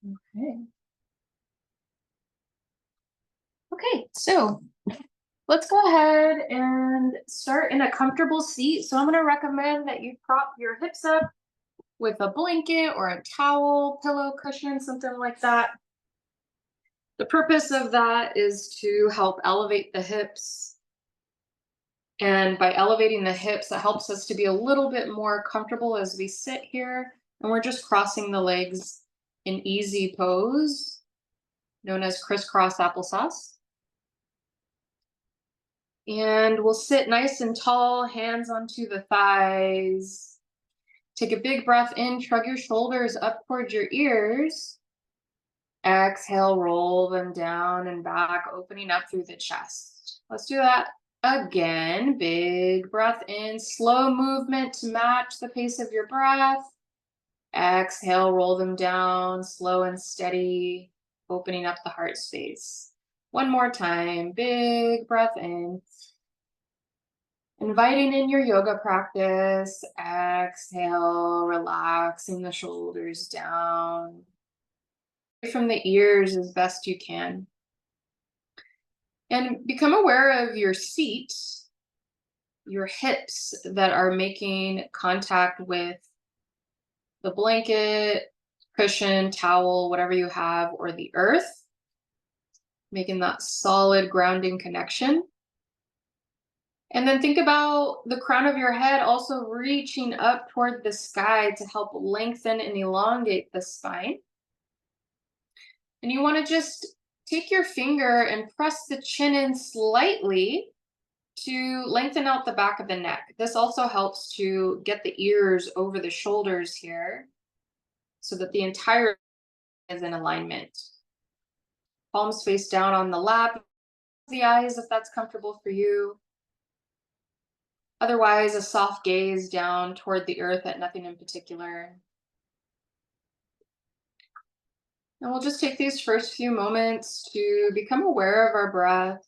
Okay. Okay, so let's go ahead and start in a comfortable seat. So I'm going to recommend that you prop your hips up with a blanket or a towel, pillow, cushion, something like that. The purpose of that is to help elevate the hips. And by elevating the hips, that helps us to be a little bit more comfortable as we sit here. And we're just crossing the legs in easy pose, known as crisscross applesauce. And we'll sit nice and tall, hands onto the thighs. Take a big breath in, shrug your shoulders up towards your ears. Exhale, roll them down and back, opening up through the chest. Let's do that again. Big breath in, slow movement to match the pace of your breath. Exhale, roll them down, slow and steady, opening up the heart space. One more time, big breath in. Inviting in your yoga practice. Exhale, relaxing the shoulders down. From the ears as best you can. And become aware of your seat, your hips that are making contact with the blanket, cushion, towel, whatever you have, or the earth, making that solid grounding connection. And then think about the crown of your head also reaching up toward the sky to help lengthen and elongate the spine. And you want to just take your finger and press the chin in slightly to lengthen out the back of the neck. This also helps to get the ears over the shoulders here so that the entire is in alignment. Palms face down on the lap, the eyes if that's comfortable for you. Otherwise, a soft gaze down toward the earth at nothing in particular. And we'll just take these first few moments to become aware of our breath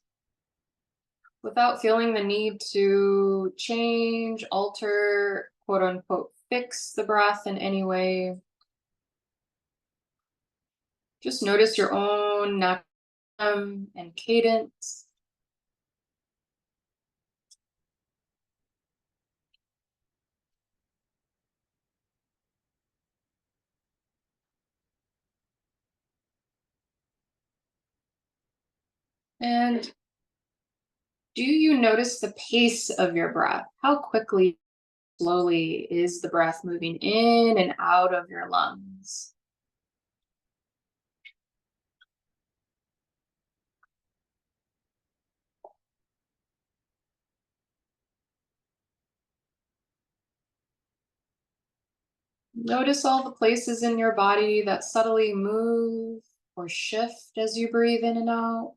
without feeling the need to change, alter, quote unquote, fix the breath in any way. Just notice your own natural rhythm and cadence. And do you notice the pace of your breath? How quickly, slowly is the breath moving in and out of your lungs? Notice all the places in your body that subtly move or shift as you breathe in and out.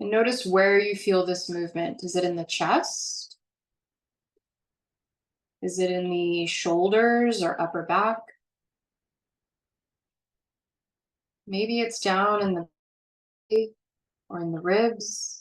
And notice where you feel this movement. Is it in the chest? Is it in the shoulders or upper back? Maybe it's down in the belly or in the ribs.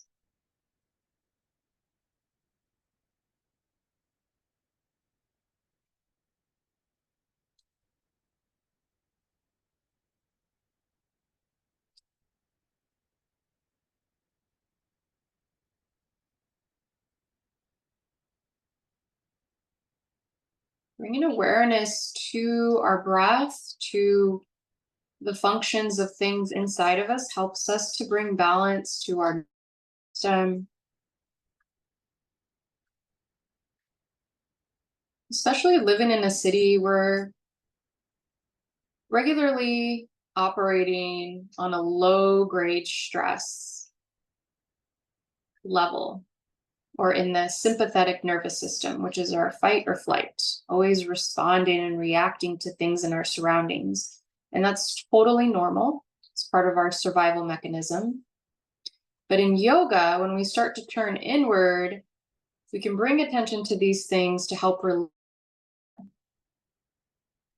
Bringing awareness to our breath, to the functions of things inside of us, helps us to bring balance to our system, especially living in a city where regularly operating on a low grade stress level, or in the sympathetic nervous system, which is our fight or flight, always responding and reacting to things in our surroundings. And that's totally normal. It's part of our survival mechanism. But in yoga, when we start to turn inward, we can bring attention to these things to help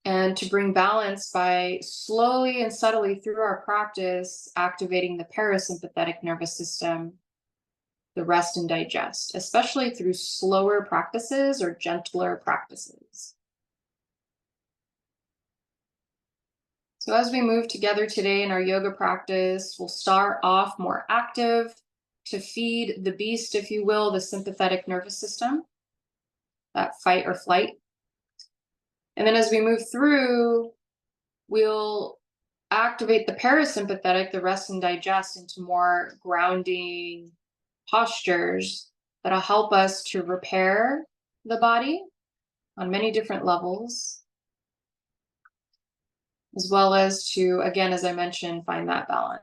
And to bring balance by slowly and subtly through our practice, activating the parasympathetic nervous system, the rest and digest, especially through slower practices or gentler practices. So as we move together today in our yoga practice, we'll start off more active to feed the beast, if you will, the sympathetic nervous system, that fight or flight. And then as we move through, we'll activate the parasympathetic, the rest and digest, into more grounding postures that'll help us to repair the body on many different levels, as well as to, again, as I mentioned, find that balance.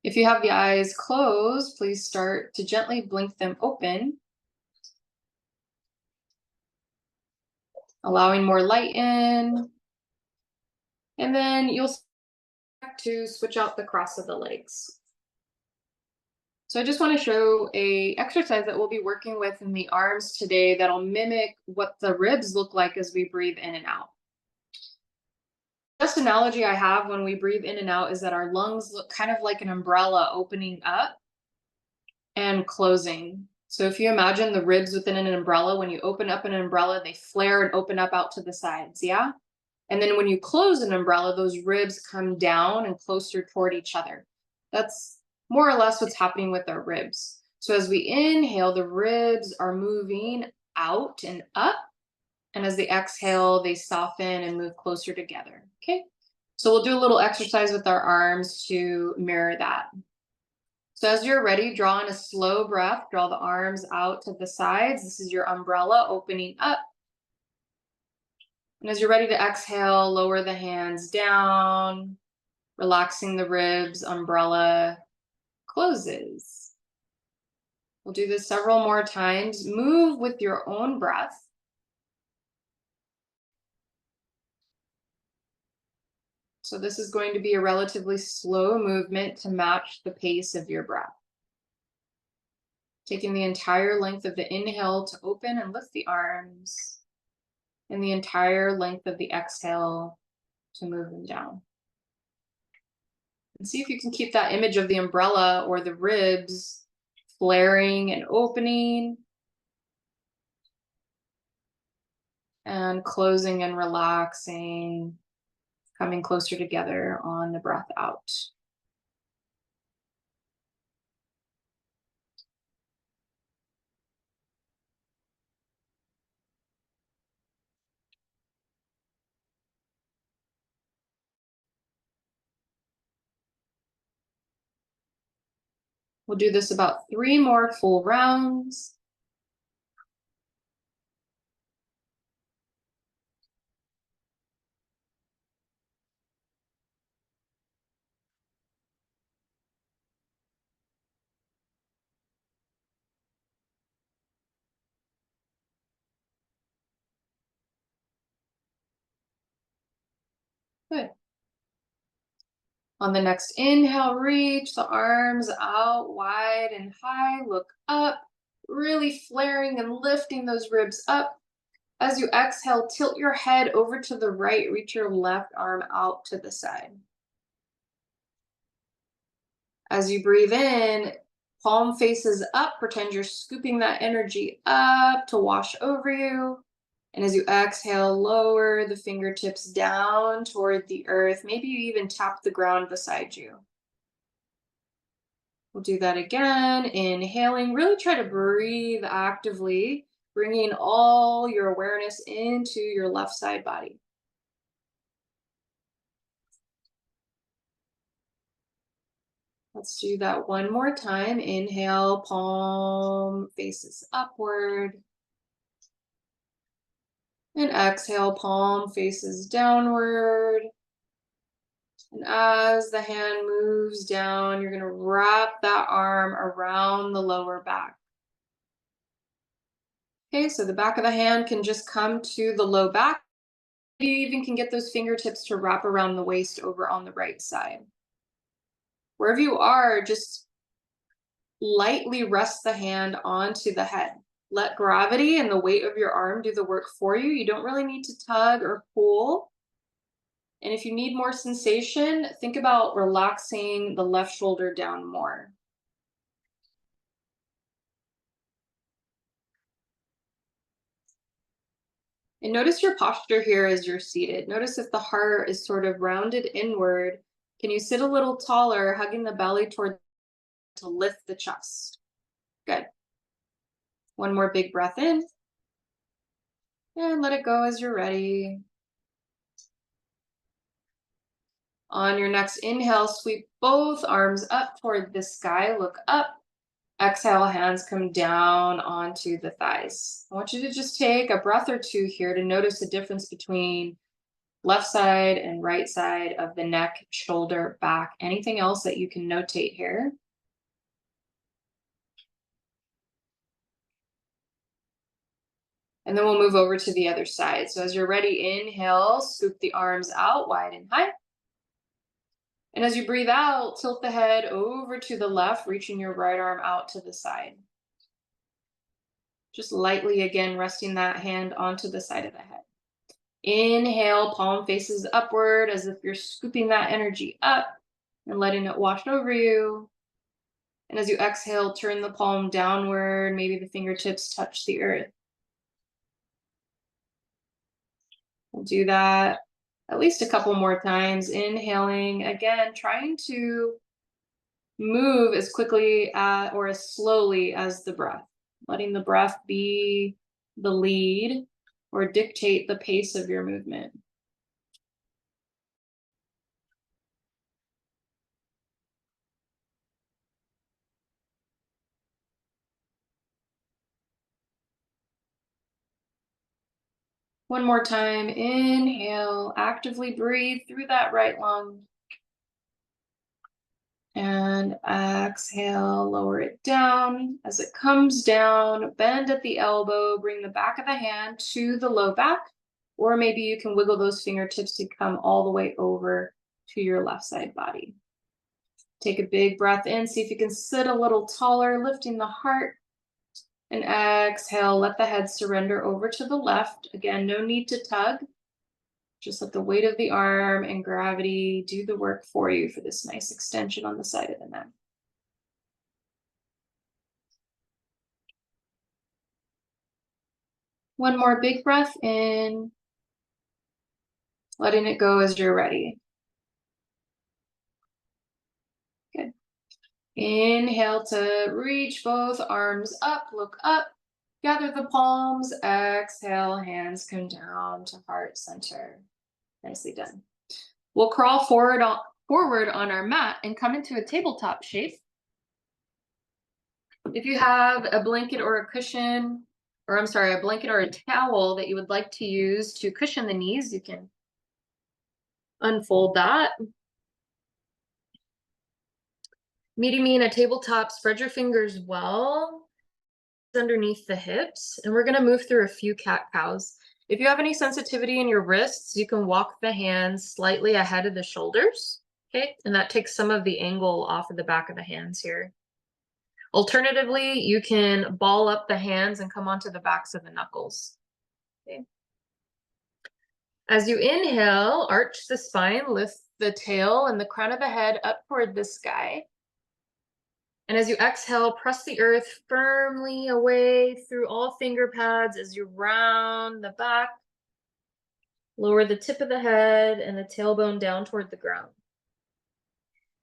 If you have the eyes closed, please start to gently blink them open, allowing more light in. And then you'll start to switch out the cross of the legs. So I just want to show a exercise that we'll be working with in the arms today that'll mimic what the ribs look like as we breathe in and out. Best analogy I have when we breathe in and out is that our lungs look kind of like an umbrella opening up and closing. So if you imagine the ribs within an umbrella, when you open up an umbrella, they flare and open up out to the sides, yeah? And then when you close an umbrella, those ribs come down and closer toward each other. That's more or less what's happening with our ribs. So as we inhale, the ribs are moving out and up. And as they exhale, they soften and move closer together. Okay. So we'll do a little exercise with our arms to mirror that. So as you're ready, draw in a slow breath, draw the arms out to the sides. This is your umbrella opening up. And as you're ready to exhale, lower the hands down, relaxing the ribs, umbrella closes. We'll do this several more times. Move with your own breath. So this is going to be a relatively slow movement to match the pace of your breath. Taking the entire length of the inhale to open and lift the arms, and the entire length of the exhale to move them down. And see if you can keep that image of the umbrella or the ribs flaring and opening, and closing and relaxing, coming closer together on the breath out. We'll do this about 3 more full rounds. Good. On the next inhale, reach the arms out wide and high, look up, really flaring and lifting those ribs up. As you exhale, tilt your head over to the right, reach your left arm out to the side. As you breathe in, palm faces up, pretend you're scooping that energy up to wash over you. And as you exhale, lower the fingertips down toward the earth. Maybe you even tap the ground beside you. We'll do that again. Inhaling, really try to breathe actively, bringing all your awareness into your left side body. Let's do that one more time. Inhale, palm faces upward. And exhale, palm faces downward. And as the hand moves down, you're going to wrap that arm around the lower back. Okay, so the back of the hand can just come to the low back. You even can get those fingertips to wrap around the waist over on the right side. Wherever you are, just lightly rest the hand onto the head. Let gravity and the weight of your arm do the work for you. You don't really need to tug or pull. And if you need more sensation, think about relaxing the left shoulder down more. And notice your posture here as you're seated. Notice if the heart is sort of rounded inward. Can you sit a little taller, hugging the belly toward to lift the chest? Good. One more big breath in. And let it go as you're ready. On your next inhale, sweep both arms up toward the sky. Look up. Exhale, hands come down onto the thighs. I want you to just take a breath or two here to notice the difference between left side and right side of the neck, shoulder, back. Anything else that you can notate here? And then we'll move over to the other side. So as you're ready, inhale, scoop the arms out wide and high. And as you breathe out, tilt the head over to the left, reaching your right arm out to the side. Just lightly again, resting that hand onto the side of the head. Inhale, palm faces upward as if you're scooping that energy up and letting it wash over you. And as you exhale, turn the palm downward. Maybe the fingertips touch the earth. We'll do that at least a couple more times. Inhaling, again, trying to move as quickly or as slowly as the breath. Letting the breath be the lead or dictate the pace of your movement. One more time, inhale, actively breathe through that right lung. And exhale, lower it down. As it comes down, bend at the elbow, bring the back of the hand to the low back, or maybe you can wiggle those fingertips to come all the way over to your left side body. Take a big breath in, see if you can sit a little taller, lifting the heart. And exhale, let the head surrender over to the left. Again, no need to tug. Just let the weight of the arm and gravity do the work for you for this nice extension on the side of the neck. One more big breath in, letting it go as you're ready. Good. Inhale to reach both arms up, look up, gather the palms, exhale, hands come down to heart center. Nicely done. We'll crawl forward on our mat and come into a tabletop shape. If you have a blanket or a cushion, or I'm sorry, a blanket or a towel that you would like to use to cushion the knees, you can unfold that. Meeting me in a tabletop, spread your fingers well underneath the hips, and we're gonna move through a few cat-cows. If you have any sensitivity in your wrists, you can walk the hands slightly ahead of the shoulders, okay? And that takes some of the angle off of the back of the hands here. Alternatively, you can ball up the hands and come onto the backs of the knuckles. Okay. As you inhale, arch the spine, lift the tail and the crown of the head up toward the sky. And as you exhale, press the earth firmly away through all finger pads as you round the back. Lower the tip of the head and the tailbone down toward the ground.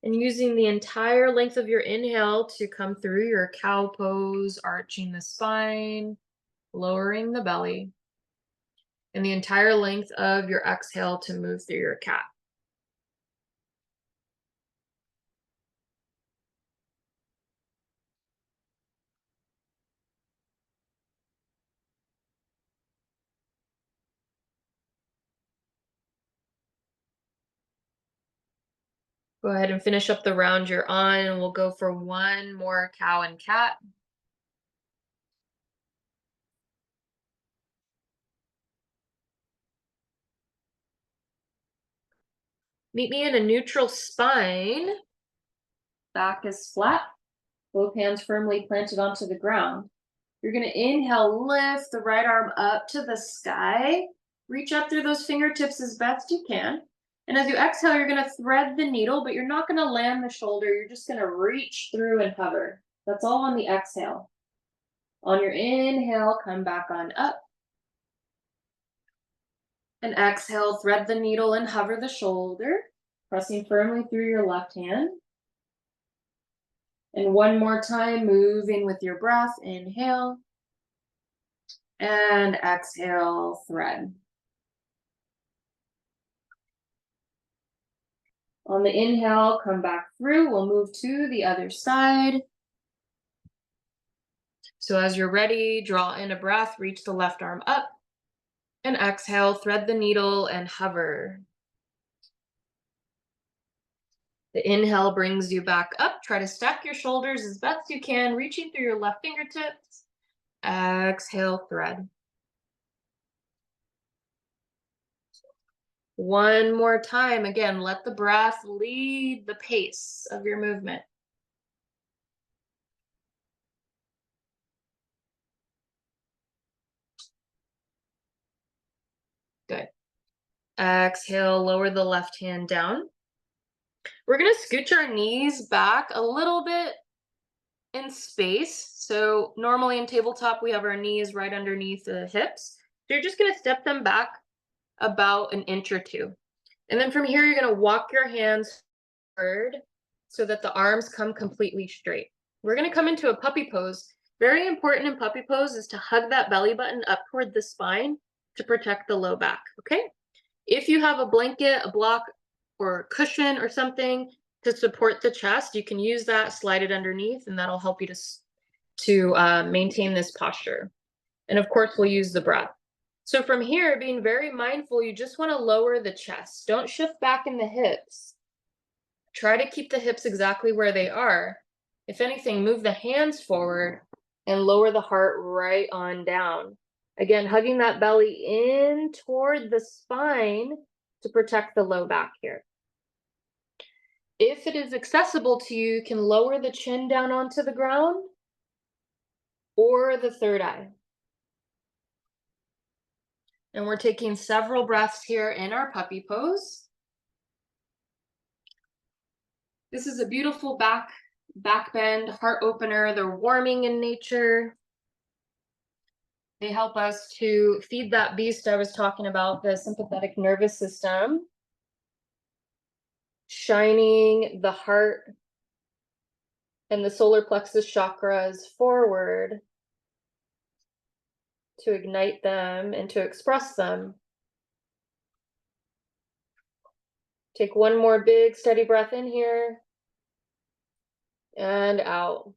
And using the entire length of your inhale to come through your cow pose, arching the spine, lowering the belly. And the entire length of your exhale to move through your cat. Go ahead and finish up the round you're on, and we'll go for one more cow and cat. Meet me in a neutral spine. Back is flat, both hands firmly planted onto the ground. You're gonna inhale, lift the right arm up to the sky. Reach up through those fingertips as best you can. And as you exhale, you're gonna thread the needle, but you're not gonna land the shoulder. You're just gonna reach through and hover. That's all on the exhale. On your inhale, come back on up. And exhale, thread the needle and hover the shoulder, pressing firmly through your left hand. And one more time, moving with your breath. Inhale. And exhale, thread. On the inhale, come back through. We'll move to the other side. So as you're ready, draw in a breath, reach the left arm up. And exhale, thread the needle and hover. The inhale brings you back up. Try to stack your shoulders as best you can, reaching through your left fingertips. Exhale, thread. One more time. Again, let the breath lead the pace of your movement. Good. Exhale, lower the left hand down. We're going to scooch our knees back a little bit in space. So normally in tabletop, we have our knees right underneath the hips. So you're just going to step them back about an inch or two. And then from here, you're going to walk your hands forward so that the arms come completely straight. We're going to come into a puppy pose. Very important in puppy pose is to hug that belly button up toward the spine to protect the low back, okay? If you have a blanket, a block, or a cushion or something to support the chest, you can use that, slide it underneath, and that'll help you to maintain this posture. And of course, we'll use the breath. So from here, being very mindful, you just want to lower the chest. Don't shift back in the hips. Try to keep the hips exactly where they are. If anything, move the hands forward and lower the heart right on down. Again, hugging that belly in toward the spine to protect the low back here. If it is accessible to you, you can lower the chin down onto the ground or the third eye. And we're taking several breaths here in our puppy pose. This is a beautiful back bend, heart opener. They're warming in nature. They help us to feed that beast I was talking about, the sympathetic nervous system. Shining the heart and the solar plexus chakras forward to ignite them and to express them. Take one more big steady breath in here and out.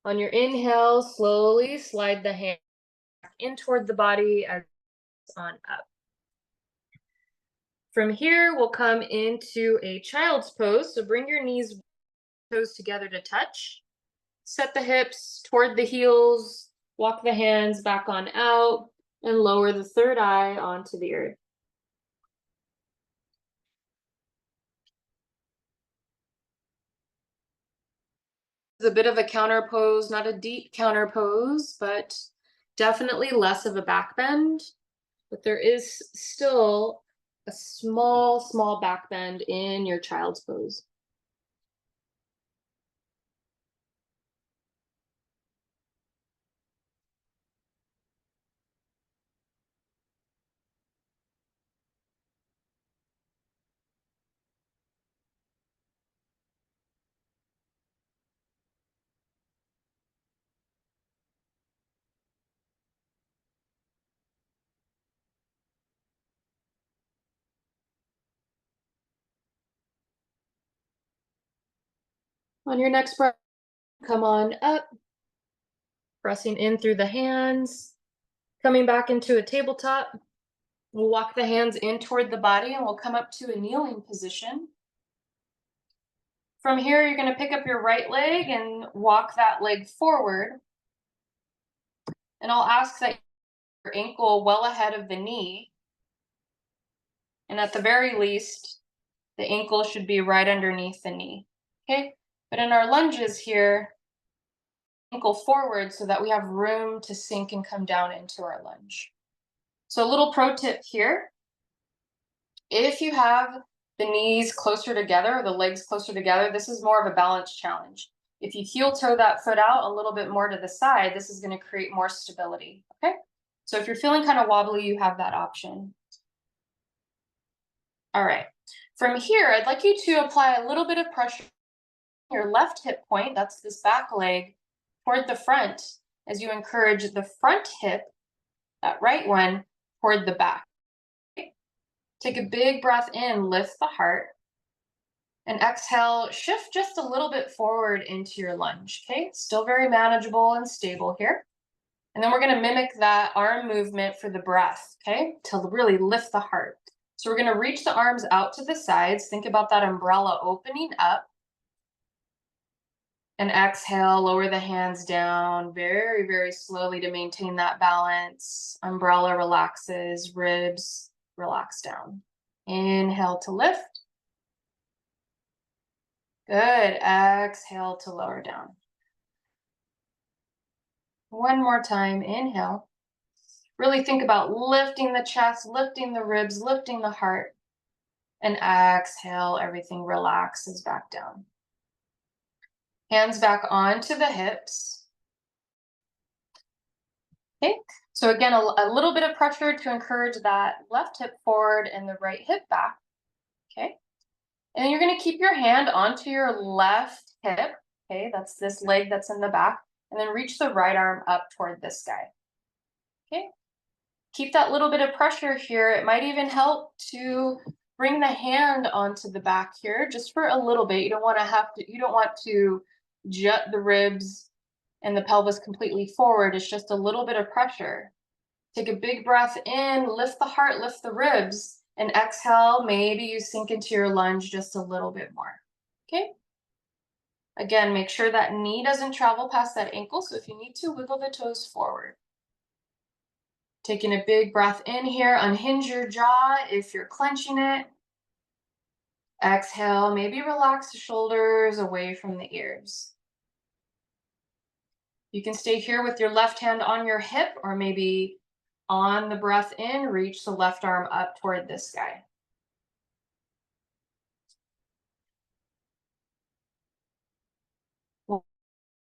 On your inhale, slowly slide the hand in toward the body as on up. From here, we'll come into a child's pose. So bring your knees, toes together to touch. Set the hips toward the heels, walk the hands back on out, and lower the third eye onto the earth. It's a bit of a counter pose, not a deep counter pose, but definitely less of a back bend. But there is still a small back bend in your child's pose. On your next breath, come on up, pressing in through the hands, coming back into a tabletop. We'll walk the hands in toward the body and we'll come up to a kneeling position. From here, you're going to pick up your right leg and walk that leg forward. And I'll ask that your ankle well ahead of the knee. And at the very least, the ankle should be right underneath the knee. Okay? But in our lunges here, ankle forward so that we have room to sink and come down into our lunge. So a little pro tip here, if you have the knees closer together, the legs closer together, this is more of a balance challenge. If you heel toe that foot out a little bit more to the side, this is going to create more stability, okay? So if you're feeling kind of wobbly, you have that option. All right, from here, I'd like you to apply a little bit of pressure on your left hip point, that's this back leg, toward the front as you encourage the front hip, that right one, toward the back. Take a big breath in, lift the heart, and exhale, shift just a little bit forward into your lunge, okay? Still very manageable and stable here. And then we're gonna mimic that arm movement for the breath, okay? To really lift the heart. So we're gonna reach the arms out to the sides. Think about that umbrella opening up. And exhale, lower the hands down very, very slowly to maintain that balance. Umbrella relaxes, ribs relax down. Inhale to lift. Good. Exhale to lower down. One more time. Inhale. Really think about lifting the chest, lifting the ribs, lifting the heart. And exhale, everything relaxes back down. Hands back onto the hips. Okay. So again, a little bit of pressure to encourage that left hip forward and the right hip back. Okay. And then you're going to keep your hand onto your left hip. Okay. That's this leg that's in the back. And then reach the right arm up toward this guy. Okay. Keep that little bit of pressure here. It might even help to bring the hand onto the back here just for a little bit. You don't want to jut the ribs and the pelvis completely forward. It's just a little bit of pressure. Take a big breath in, lift the heart, lift the ribs, and exhale. Maybe you sink into your lunge just a little bit more. Okay. Again, make sure that knee doesn't travel past that ankle. So if you need to, wiggle the toes forward. Taking a big breath in here, unhinge your jaw if you're clenching it. Exhale, maybe relax the shoulders away from the ears. You can stay here with your left hand on your hip, or maybe on the breath in, reach the left arm up toward this guy.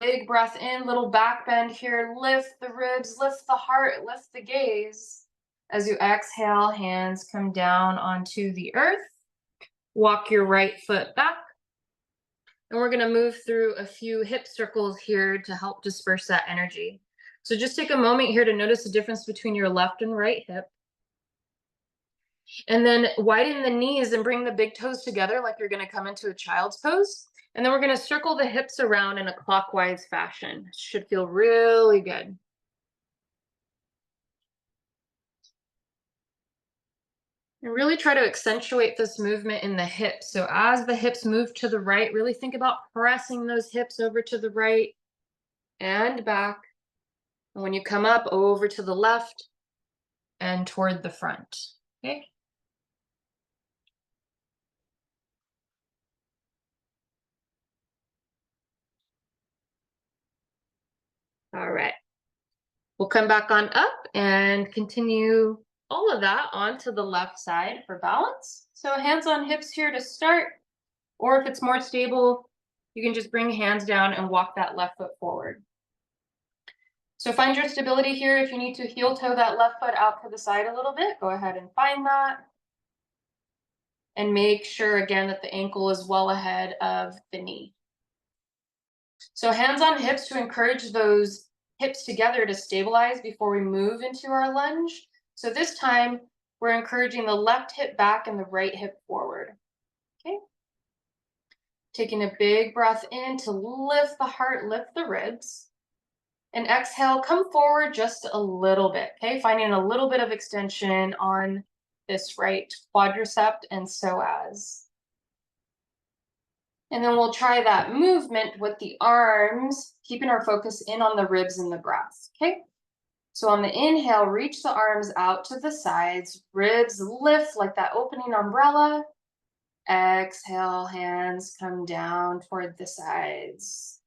Big breath in, little back bend here. Lift the ribs, lift the heart, lift the gaze. As you exhale, hands come down onto the earth. Walk your right foot back. And we're gonna move through a few hip circles here to help disperse that energy. So just take a moment here to notice the difference between your left and right hip. And then widen the knees and bring the big toes together like you're gonna come into a child's pose. And then we're gonna circle the hips around in a clockwise fashion. Should feel really good. And really try to accentuate this movement in the hips. So as the hips move to the right, really think about pressing those hips over to the right and back. And when you come up, over to the left and toward the front. Okay. All right. We'll come back on up and continue all of that onto the left side for balance. So hands on hips here to start, or if it's more stable, you can just bring hands down and walk that left foot forward. So find your stability here. If you need to heel toe that left foot out to the side a little bit, go ahead and find that. And make sure again that the ankle is well ahead of the knee. So hands on hips to encourage those hips together to stabilize before we move into our lunge. So this time we're encouraging the left hip back and the right hip forward. Okay. Taking a big breath in to lift the heart, lift the ribs. And exhale, come forward just a little bit, okay? Finding a little bit of extension on this right quadricep and psoas. And then we'll try that movement with the arms, keeping our focus in on the ribs and the breath, okay? So on the inhale, reach the arms out to the sides, ribs lift like that opening umbrella. Exhale, hands come down toward the sides.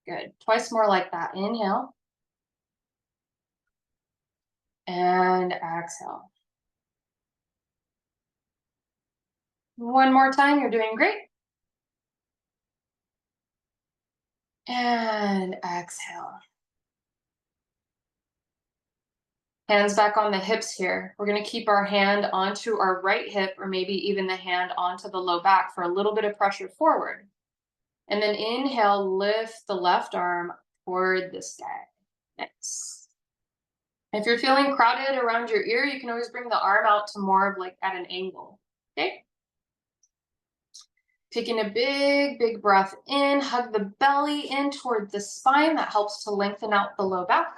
Good. Twice more like that. Inhale. And exhale. One more time. You're doing great. And exhale. Hands back on the hips here. We're going to keep our hand onto our right hip, or maybe even the hand onto the low back for a little bit of pressure forward. And then inhale, lift the left arm toward the sky. Nice. If you're feeling crowded around your ear, you can always bring the arm out to more of like at an angle. Okay. Taking a big, big breath in, hug the belly in toward the spine. That helps to lengthen out the low back.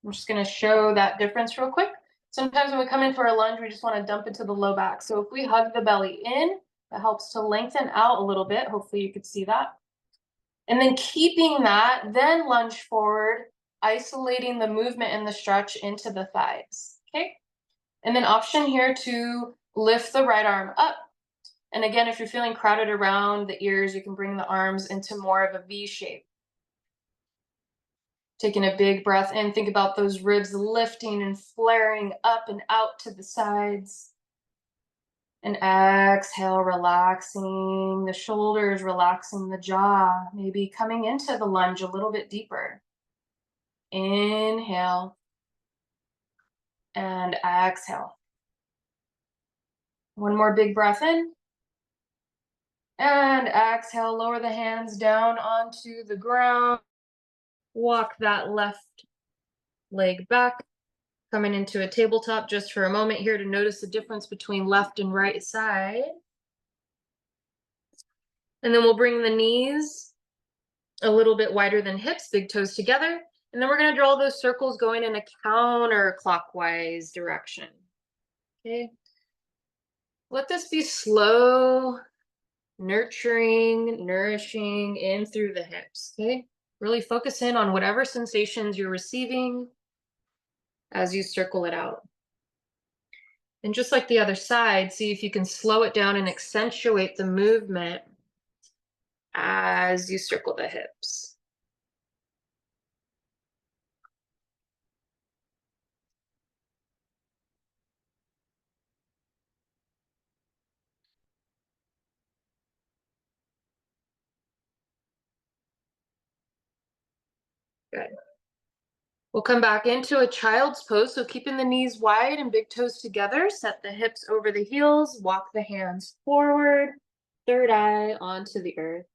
I'm just going to show that difference real quick. Sometimes when we come in for a lunge, we just want to dump into the low back. So if we hug the belly in, that helps to lengthen out a little bit. Hopefully you could see that. And then keeping that, then lunge forward, isolating the movement and the stretch into the thighs. Okay. And then option here to lift the right arm up. And again, if you're feeling crowded around the ears, you can bring the arms into more of a V shape. Taking a big breath in, think about those ribs lifting and flaring up and out to the sides. And exhale, relaxing the shoulders, relaxing the jaw, maybe coming into the lunge a little bit deeper. Inhale and exhale. One more big breath in. And exhale, lower the hands down onto the ground. Walk that left leg back. Coming into a tabletop just for a moment here to notice the difference between left and right side. And then we'll bring the knees a little bit wider than hips, big toes together. And then we're going to draw those circles going in a counterclockwise direction. Okay. Let this be slow, nurturing, nourishing in through the hips. Okay. Really focus in on whatever sensations you're receiving as you circle it out. And just like the other side, see if you can slow it down and accentuate the movement as you circle the hips. Good. We'll come back into a child's pose. So keeping the knees wide and big toes together, set the hips over the heels, walk the hands forward, third eye onto the earth.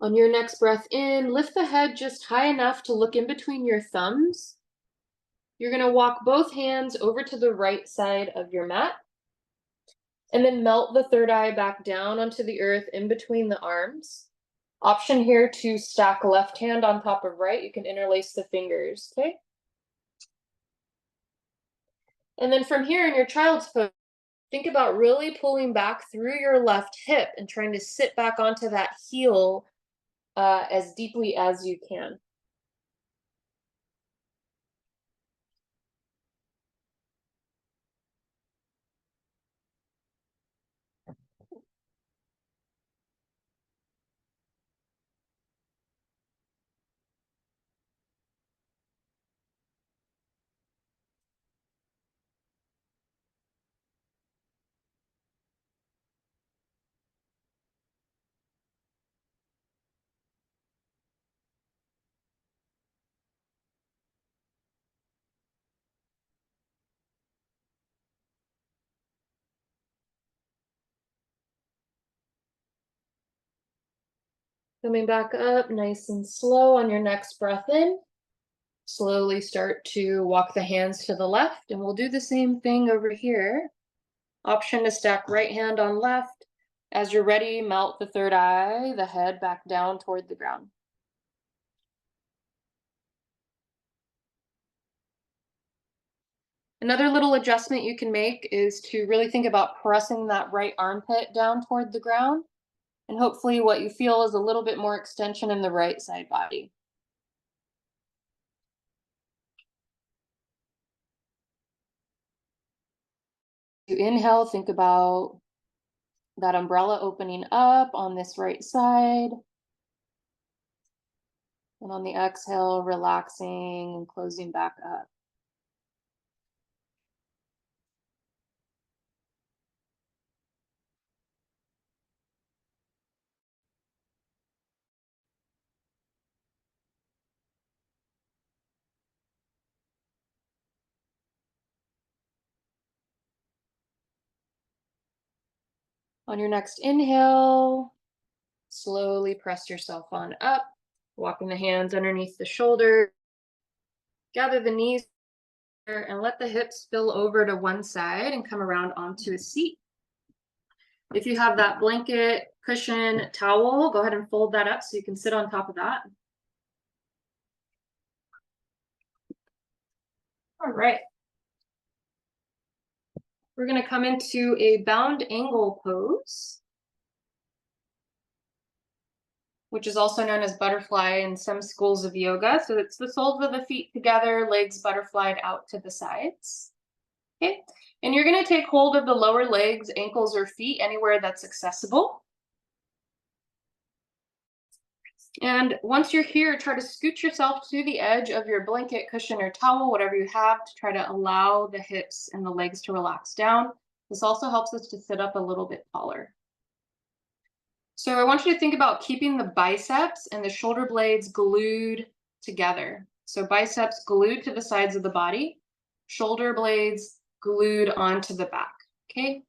On your next breath in, lift the head just high enough to look in between your thumbs. You're going to walk both hands over to the right side of your mat. And then melt the third eye back down onto the earth in between the arms. Option here to stack left hand on top of right. You can interlace the fingers, okay? And then from here in your child's pose, think about really pulling back through your left hip and trying to sit back onto that heel as deeply as you can. Coming back up nice and slow on your next breath in. Slowly start to walk the hands to the left, and we'll do the same thing over here. Option to stack right hand on left. As you're ready, melt the third eye, the head back down toward the ground. Another little adjustment you can make is to really think about pressing that right armpit down toward the ground. And hopefully what you feel is a little bit more extension in the right side body. You inhale, think about that umbrella opening up on this right side. And on the exhale, relaxing and closing back up. On your next inhale, slowly press yourself on up, walking the hands underneath the shoulder. Gather the knees and let the hips spill over to one side and come around onto a seat. If you have that blanket, cushion, towel, go ahead and fold that up so you can sit on top of that. All right. We're going to come into a bound angle pose, which is also known as butterfly in some schools of yoga. So it's the soles of the feet together, legs butterflied out to the sides. Okay. And you're going to take hold of the lower legs, ankles, or feet, anywhere that's accessible. And once you're here, try to scoot yourself to the edge of your blanket, cushion, or towel, whatever you have, to try to allow the hips and the legs to relax down. This also helps us to sit up a little bit taller. So I want you to think about keeping the biceps and the shoulder blades glued together. So biceps glued to the sides of the body, shoulder blades glued onto the back, okay?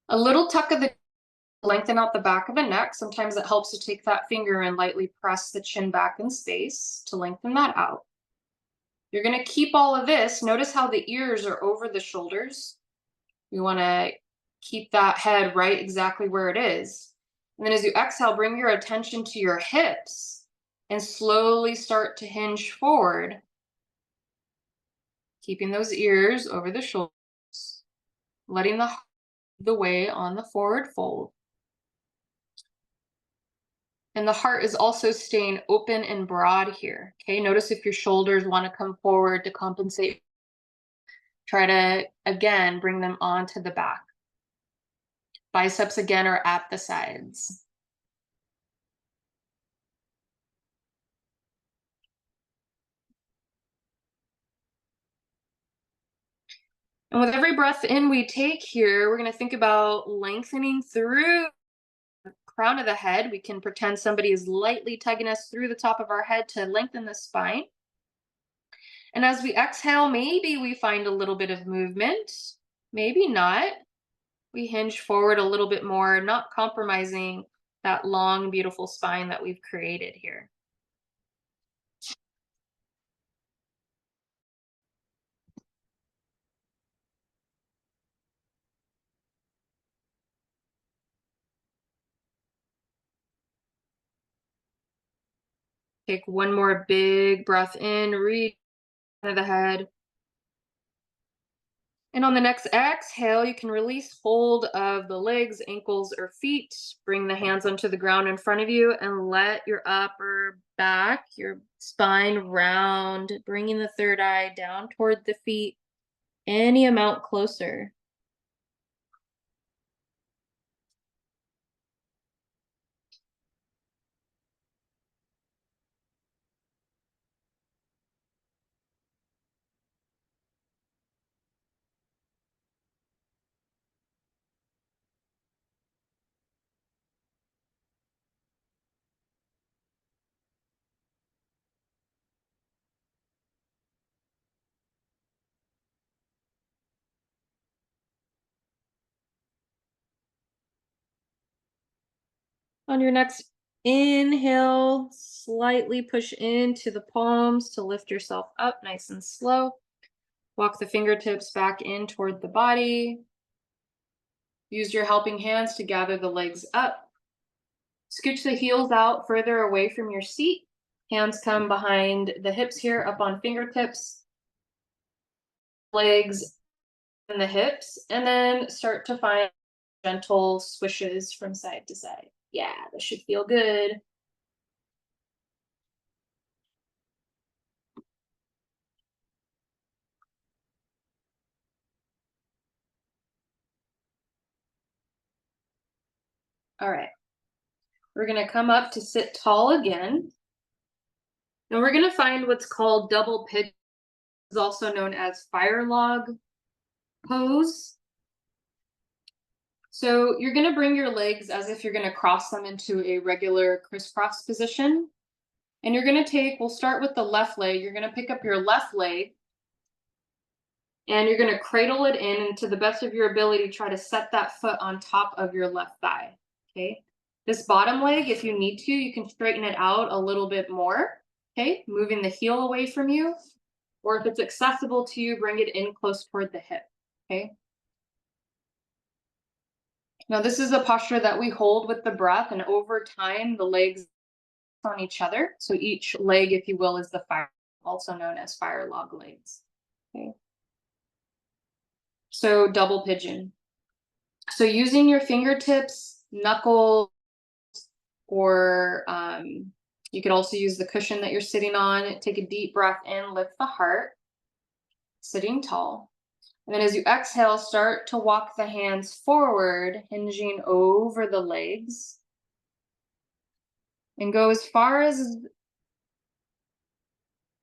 A little tuck of the lengthen out the back of the neck. Sometimes it helps to take that finger and lightly press the chin back in space to lengthen that out. You're going to keep all of this. Notice how the ears are over the shoulders. You want to keep that head right exactly where it is. And then as you exhale, bring your attention to your hips and slowly start to hinge forward, keeping those ears over the shoulders, letting the way on the forward fold. And the heart is also staying open and broad here. Okay, notice if your shoulders want to come forward to compensate. Try to, again, bring them onto the back. Biceps, again, are at the sides. And with every breath in we take here, we're going to think about lengthening through the crown of the head. We can pretend somebody is lightly tugging us through the top of our head to lengthen the spine. And as we exhale, maybe we find a little bit of movement, maybe not. We hinge forward a little bit more, not compromising that long, beautiful spine that we've created here. Take one more big breath in, reach out of the head. And on the next exhale, you can release hold of the legs, ankles, or feet. Bring the hands onto the ground in front of you and let your upper back, your spine round, bringing the third eye down toward the feet, any amount closer. On your next inhale, slightly push into the palms to lift yourself up nice and slow. Walk the fingertips back in toward the body. Use your helping hands to gather the legs up. Scooch the heels out further away from your seat. Hands come behind the hips here, up on fingertips. legs and the hips, and then start to find gentle swishes from side to side. Yeah, this should feel good. All right. We're going to come up to sit tall again. And we're going to find what's called double pigeon, also known as fire log pose. So you're going to bring your legs as if you're going to cross them into a regular crisscross position. And you're going to we'll start with the left leg. You're going to pick up your left leg and you're going to cradle it in, and to the best of your ability, try to set that foot on top of your left thigh. Okay. This bottom leg, if you need to, you can straighten it out a little bit more. Okay. Moving the heel away from you. Or if it's accessible to you, bring it in close toward the hip. Okay. Now, this is a posture that we hold with the breath, and over time, the legs on each other. So each leg, if you will, is the fire, also known as fire log legs. Okay. So double pigeon. So using your fingertips, knuckles, or you could also use the cushion that you're sitting on. Take a deep breath in, lift the heart, sitting tall. And then as you exhale, start to walk the hands forward, hinging over the legs. And go as far as,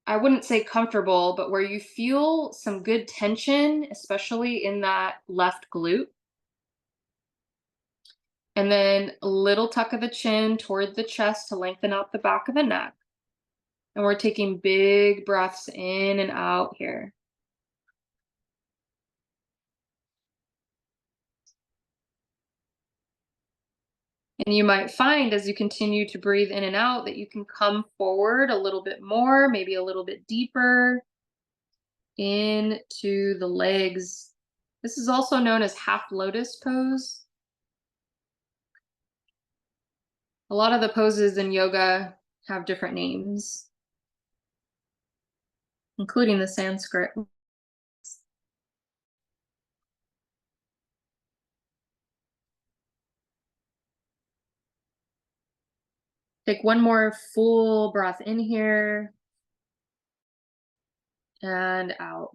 I wouldn't say comfortable, but where you feel some good tension, especially in that left glute. And then a little tuck of the chin toward the chest to lengthen out the back of the neck. And we're taking big breaths in and out here. And you might find as you continue to breathe in and out that you can come forward a little bit more, maybe a little bit deeper into the legs. This is also known as half lotus pose. A lot of the poses in yoga have different names, including the Sanskrit. Take one more full breath in here and out.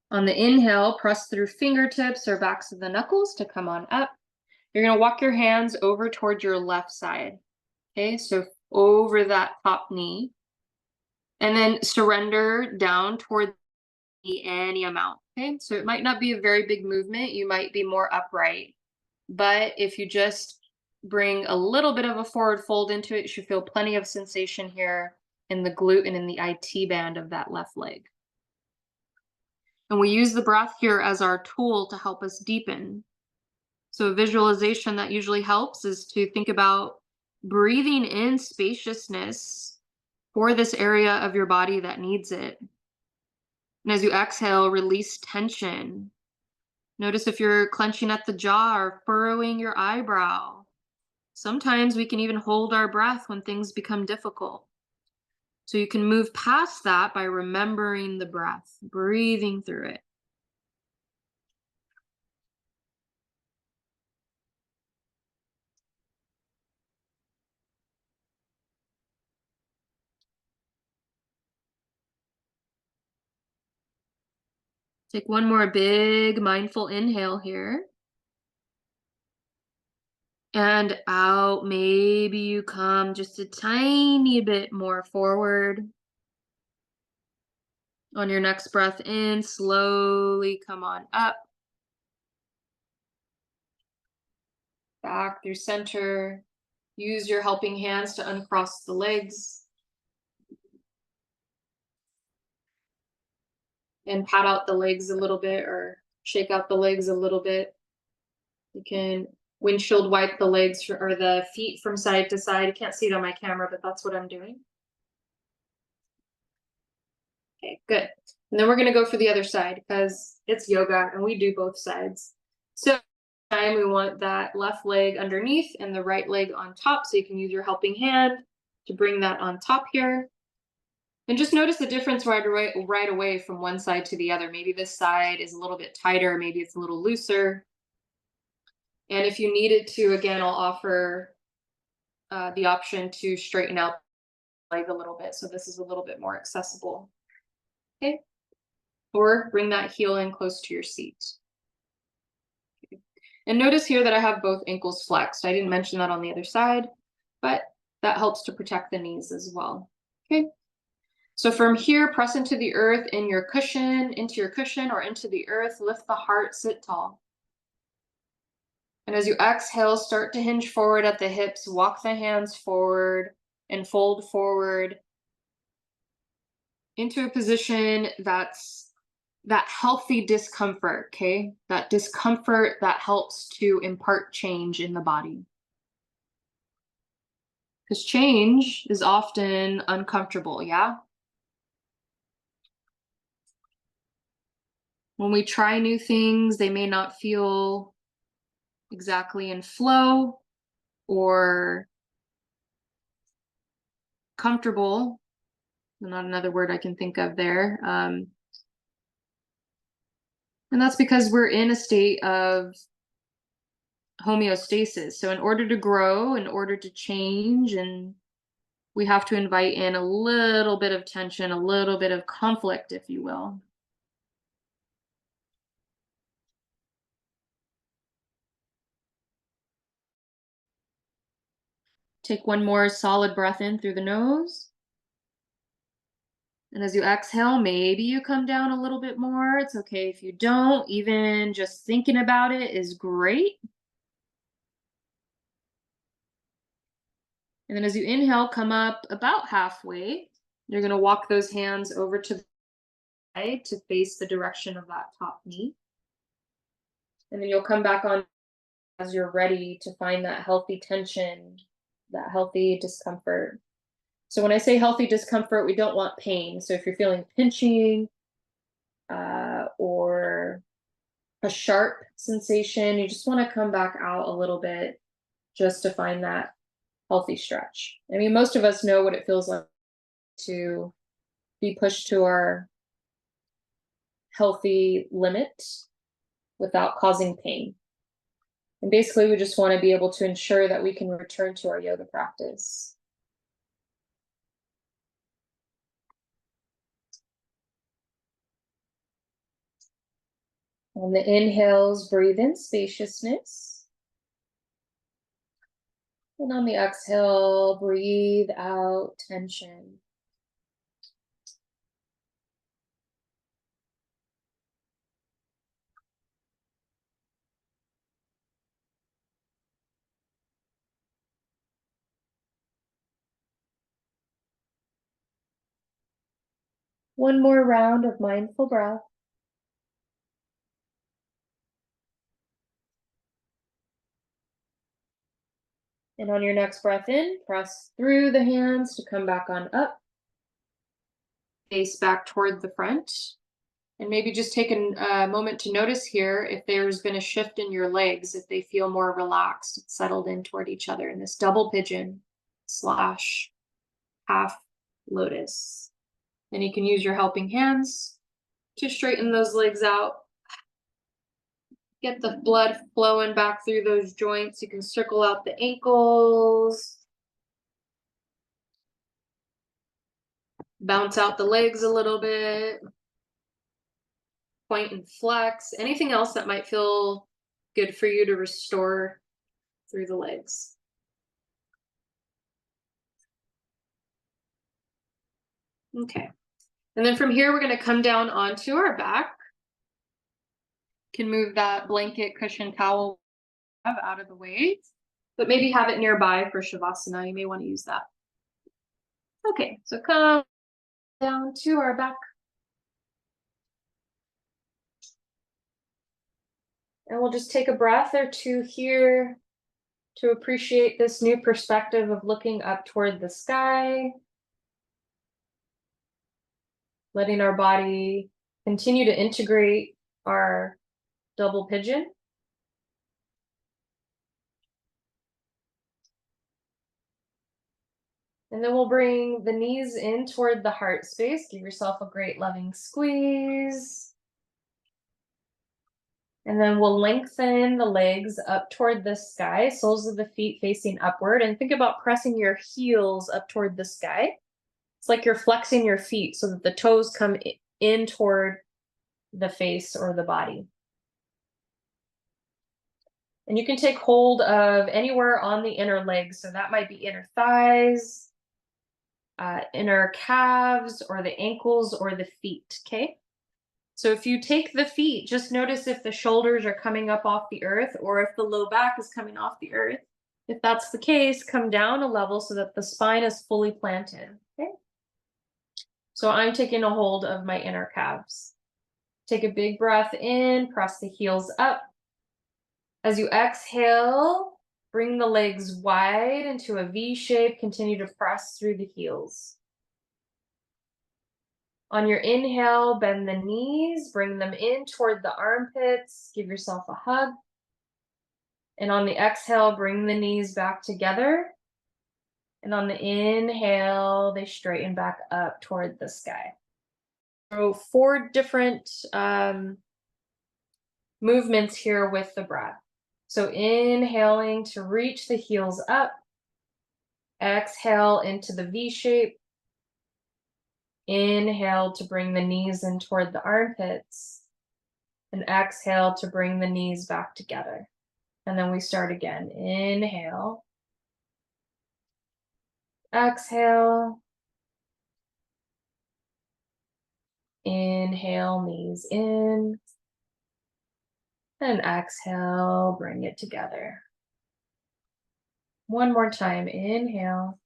On the inhale, press through fingertips or backs of the knuckles to come on up. You're going to walk your hands over towards your left side. Okay, so over that top knee. And then surrender down toward any amount. Okay, so it might not be a very big movement. You might be more upright. But if you just bring a little bit of a forward fold into it, you should feel plenty of sensation here in the glute and in the IT band of that left leg. And we use the breath here as our tool to help us deepen. So a visualization that usually helps is to think about breathing in spaciousness for this area of your body that needs it. And as you exhale, release tension. Notice if you're clenching at the jaw or furrowing your eyebrow. Sometimes we can even hold our breath when things become difficult. So you can move past that by remembering the breath, breathing through it. Take one more big mindful inhale here. And out, maybe you come just a tiny bit more forward. On your next breath in, slowly come on up. Back through center. Use your helping hands to uncross the legs. And pat out the legs a little bit or shake out the legs a little bit. You can windshield wipe the legs or the feet from side to side. You can't see it on my camera, but that's what I'm doing. Okay, good. And then we're going to go for the other side because it's yoga and we do both sides. So time we want that left leg underneath and the right leg on top. So you can use your helping hand to bring that on top here. And just notice the difference right away from one side to the other. Maybe this side is a little bit tighter, maybe it's a little looser. And if you needed to, again, I'll offer the option to straighten out the leg a little bit. So this is a little bit more accessible. Okay. Or bring that heel in close to your seat. Okay. And notice here that I have both ankles flexed. I didn't mention that on the other side, but that helps to protect the knees as well. Okay. So from here, press into the earth into your cushion or into the earth, lift the heart, sit tall. And as you exhale, start to hinge forward at the hips, walk the hands forward and fold forward into a position that's that healthy discomfort, okay? That discomfort that helps to impart change in the body. Because change is often uncomfortable, yeah? When we try new things, they may not feel exactly in flow or comfortable. Not another word I can think of there. And that's because we're in a state of homeostasis. So in order to grow, in order to change, and we have to invite in a little bit of tension, a little bit of conflict, if you will. Take one more solid breath in through the nose. And as you exhale, maybe you come down a little bit more. It's okay if you don't. Even just thinking about it is great. And then as you inhale, come up about halfway. You're going to walk those hands over to the side to face the direction of that top knee. And then you'll come back on as you're ready to find that healthy tension, that healthy discomfort. So when I say healthy discomfort, we don't want pain. So if you're feeling pinching or a sharp sensation, you just want to come back out a little bit just to find that healthy stretch. I mean, most of us know what it feels like to be pushed to our healthy limit without causing pain. And basically, we just want to be able to ensure that we can return to our yoga practice. On the inhales, breathe in spaciousness. And on the exhale, breathe out tension. One more round of mindful breath. And on your next breath in, press through the hands to come back on up. Face back toward the front. And maybe just take a moment to notice here if there's been a shift in your legs, if they feel more relaxed, settled in toward each other in this double pigeon / half lotus. And you can use your helping hands to straighten those legs out. Get the blood flowing back through those joints. You can circle out the ankles. Bounce out the legs a little bit. Point and flex. Anything else that might feel good for you to restore through the legs. Okay. And then from here, we're going to come down onto our back. Can move that blanket, cushion, towel out of the way, but maybe have it nearby for Shavasana. You may want to use that. Okay, so come down to our back. And we'll just take a breath or two here to appreciate this new perspective of looking up toward the sky. Letting our body continue to integrate our double pigeon. And then we'll bring the knees in toward the heart space. Give yourself a great loving squeeze. And then we'll lengthen the legs up toward the sky, soles of the feet facing upward. And think about pressing your heels up toward the sky. It's like you're flexing your feet so that the toes come in toward the face or the body. And you can take hold of anywhere on the inner legs. So that might be inner thighs, inner calves, or the ankles or the feet, okay? So if you take the feet, just notice if the shoulders are coming up off the earth or if the low back is coming off the earth. If that's the case, come down a level so that the spine is fully planted, okay? So I'm taking a hold of my inner calves. Take a big breath in, press the heels up. As you exhale, bring the legs wide into a V shape. Continue to press through the heels. On your inhale, bend the knees, bring them in toward the armpits. Give yourself a hug. And on the exhale, bring the knees back together. And on the inhale, they straighten back up toward the sky. So 4 different movements here with the breath. So inhaling to reach the heels up. Exhale into the V shape. Inhale to bring the knees in toward the armpits. And exhale to bring the knees back together. And then we start again. Inhale. Exhale. Inhale, knees in. And exhale, bring it together. One more time. Inhale.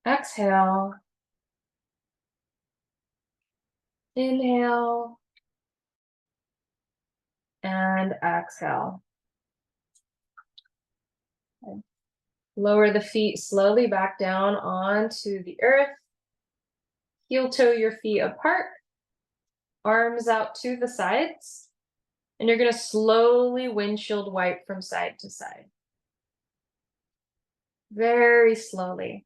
Exhale. Inhale. And exhale. Okay. Lower the feet slowly back down onto the earth. Heel toe your feet apart. Arms out to the sides. And you're going to slowly windshield wipe from side to side. Very slowly.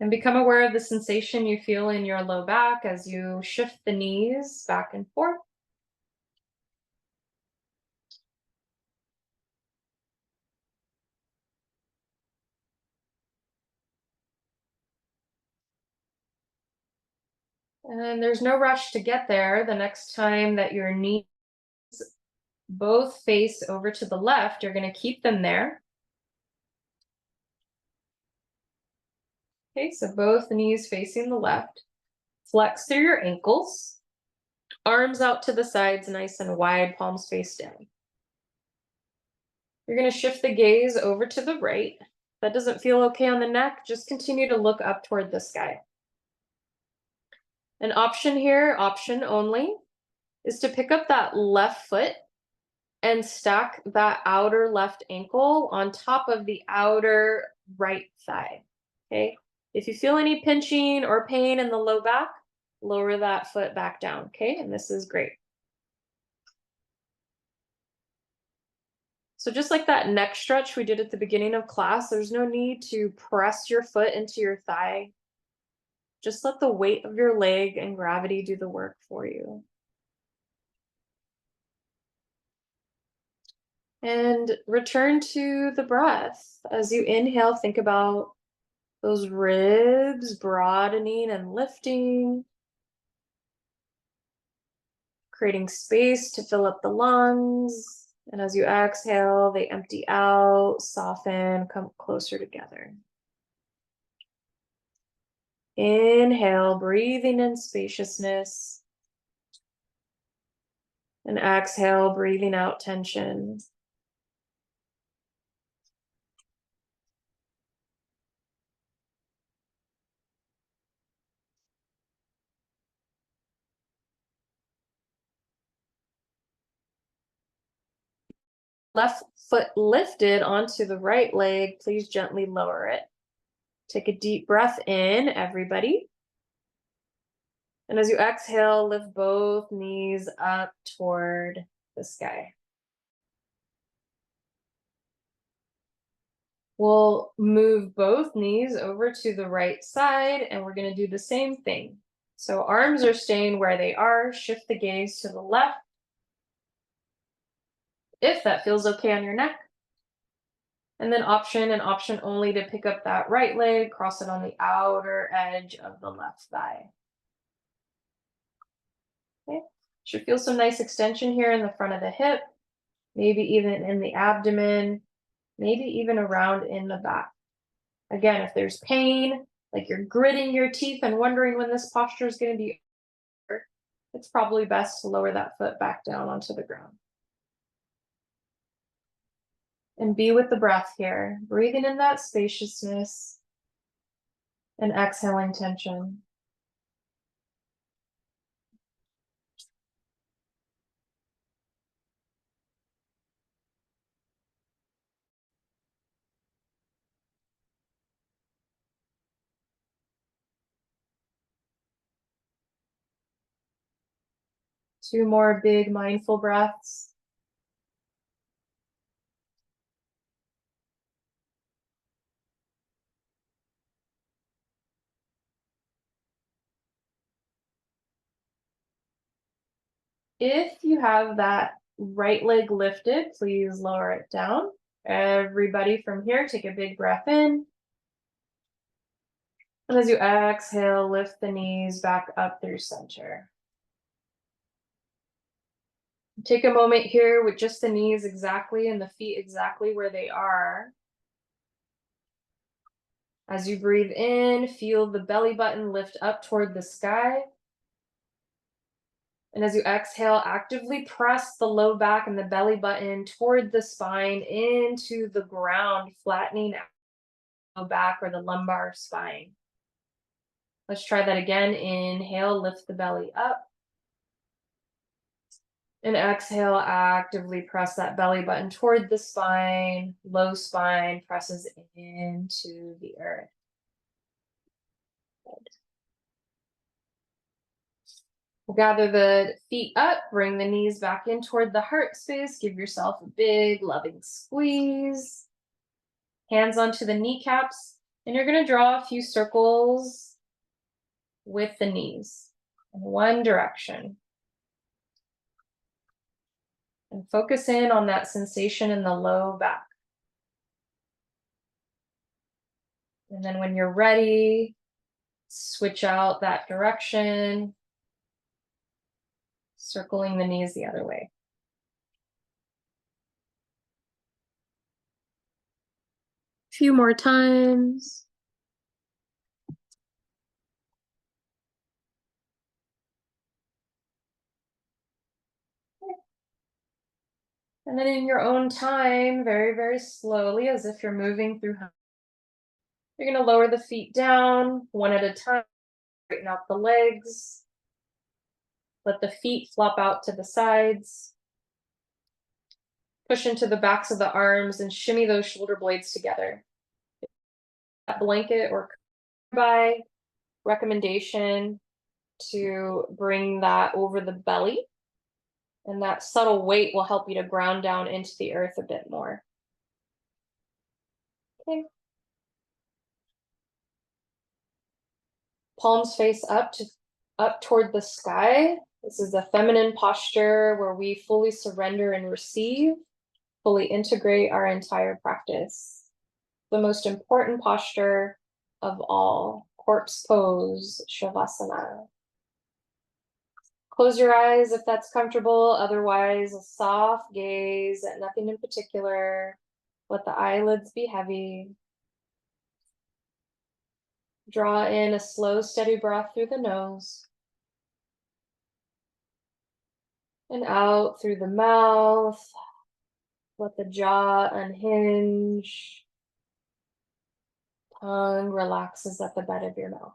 And become aware of the sensation you feel in your low back as you shift the knees back and forth. And there's no rush to get there. The next time that your knees both face over to the left, you're going to keep them there. Okay, so both knees facing the left. Flex through your ankles. Arms out to the sides, nice and wide, palms face down. You're going to shift the gaze over to the right. If that doesn't feel okay on the neck, just continue to look up toward the sky. An option here, option only, is to pick up that left foot and stack that outer left ankle on top of the outer right thigh, okay? If you feel any pinching or pain in the low back, lower that foot back down, okay? And this is great. So just like that neck stretch we did at the beginning of class, there's no need to press your foot into your thigh. Just let the weight of your leg and gravity do the work for you. And return to the breath. As you inhale, think about those ribs broadening and lifting, creating space to fill up the lungs. And as you exhale, they empty out, soften, come closer together. Inhale, breathing in spaciousness. And exhale, breathing out tension. Left foot lifted onto the right leg, please gently lower it. Take a deep breath in, everybody. And as you exhale, lift both knees up toward the sky. We'll move both knees over to the right side and we're going to do the same thing. So arms are staying where they are. Shift the gaze to the left if that feels okay on your neck. And then option and option only to pick up that right leg, cross it on the outer edge of the left thigh. Okay. Should feel some nice extension here in the front of the hip, maybe even in the abdomen, maybe even around in the back. Again, if there's pain, like you're gritting your teeth and wondering when this posture is going to be over, it's probably best to lower that foot back down onto the ground. And be with the breath here, breathing in that spaciousness and exhaling tension. Two more big mindful breaths. If you have that right leg lifted, please lower it down. Everybody from here, take a big breath in. And as you exhale, lift the knees back up through center. Take a moment here with just the knees exactly and the feet exactly where they are. As you breathe in, feel the belly button lift up toward the sky. And as you exhale, actively press the low back and the belly button toward the spine into the ground, flattening out the low back or the lumbar spine. Let's try that again. Inhale, lift the belly up. And exhale, actively press that belly button toward the spine. Low spine presses into the earth. Good. We'll gather the feet up, bring the knees back in toward the heart space. Give yourself a big, loving squeeze. Hands onto the kneecaps. And you're going to draw a few circles with the knees in one direction. And focus in on that sensation in the low back. And then when you're ready, switch out that direction, circling the knees the other way. A few more times. And then in your own time, very, very slowly, as if you're moving through, you're going to lower the feet down one at a time, straighten out the legs. Let the feet flop out to the sides. Push into the backs of the arms and shimmy those shoulder blades together. That blanket or by recommendation to bring that over the belly. And that subtle weight will help you to ground down into the earth a bit more. Okay. Palms face up toward the sky. This is a feminine posture where we fully surrender and receive, fully integrate our entire practice. The most important posture of all, corpse pose, shavasana. Close your eyes if that's comfortable. Otherwise, a soft gaze at nothing in particular. Let the eyelids be heavy. Draw in a slow, steady breath through the nose. And out through the mouth. Let the jaw unhinge. Tongue relaxes at the bed of your mouth.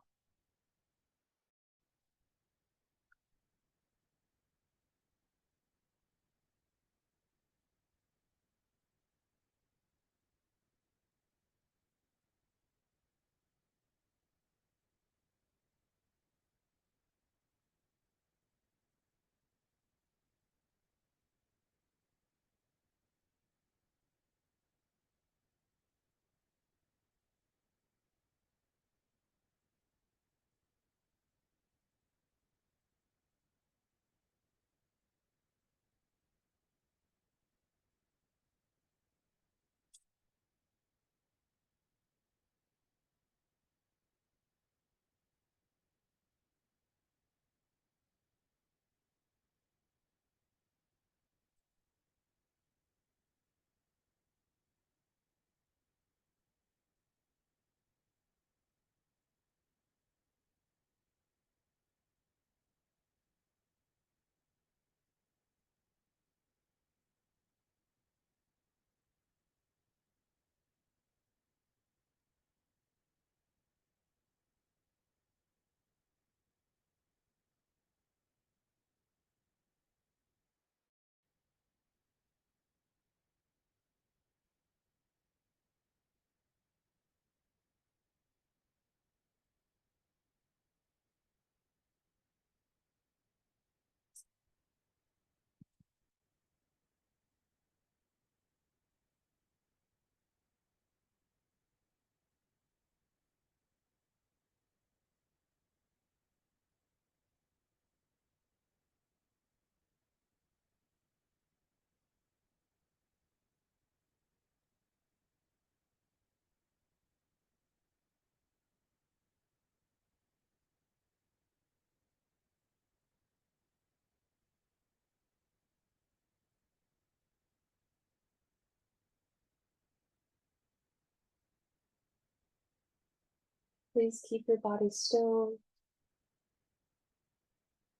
Please keep your body still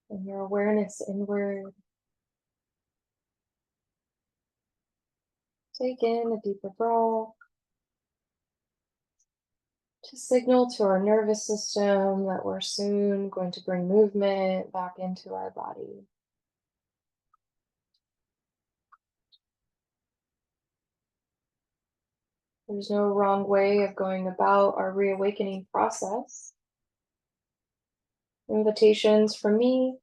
and your awareness inward. Take in a deeper breath to signal to our nervous system that we're soon going to bring movement back into our body. There's no wrong way of going about our reawakening process. Invitations from me: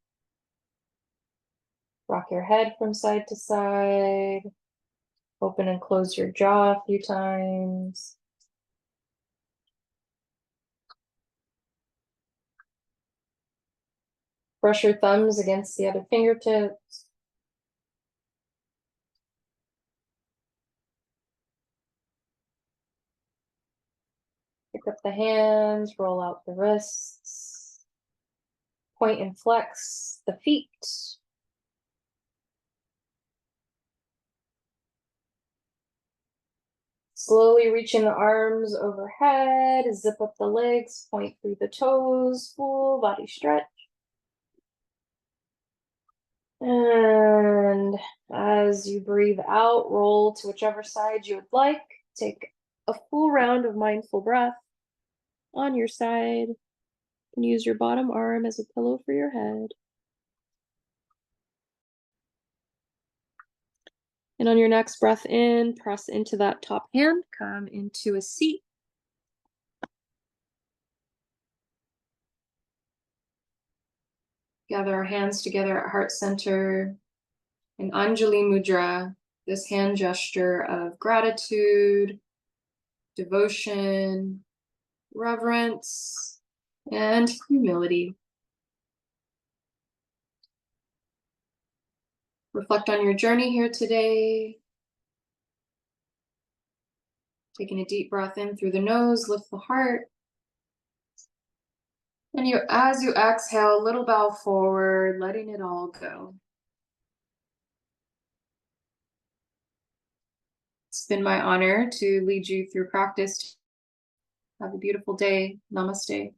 rock your head from side to side, open and close your jaw a few times. Brush your thumbs against the other fingertips. Pick up the hands, roll out the wrists. Point and flex the feet. Slowly reaching the arms overhead, zip up the legs, point through the toes, full body stretch. And as you breathe out, roll to whichever side you would like. Take a full round of mindful breath on your side. You can use your bottom arm as a pillow for your head. And on your next breath in, press into that top hand, come into a seat. Gather our hands together at heart center in Anjali Mudra, this hand gesture of gratitude, devotion, reverence, and humility. Reflect on your journey here today. Taking a deep breath in through the nose, lift the heart. And as you exhale, a little bow forward, letting it all go. It's been my honor to lead you through practice. Have a beautiful day. Namaste.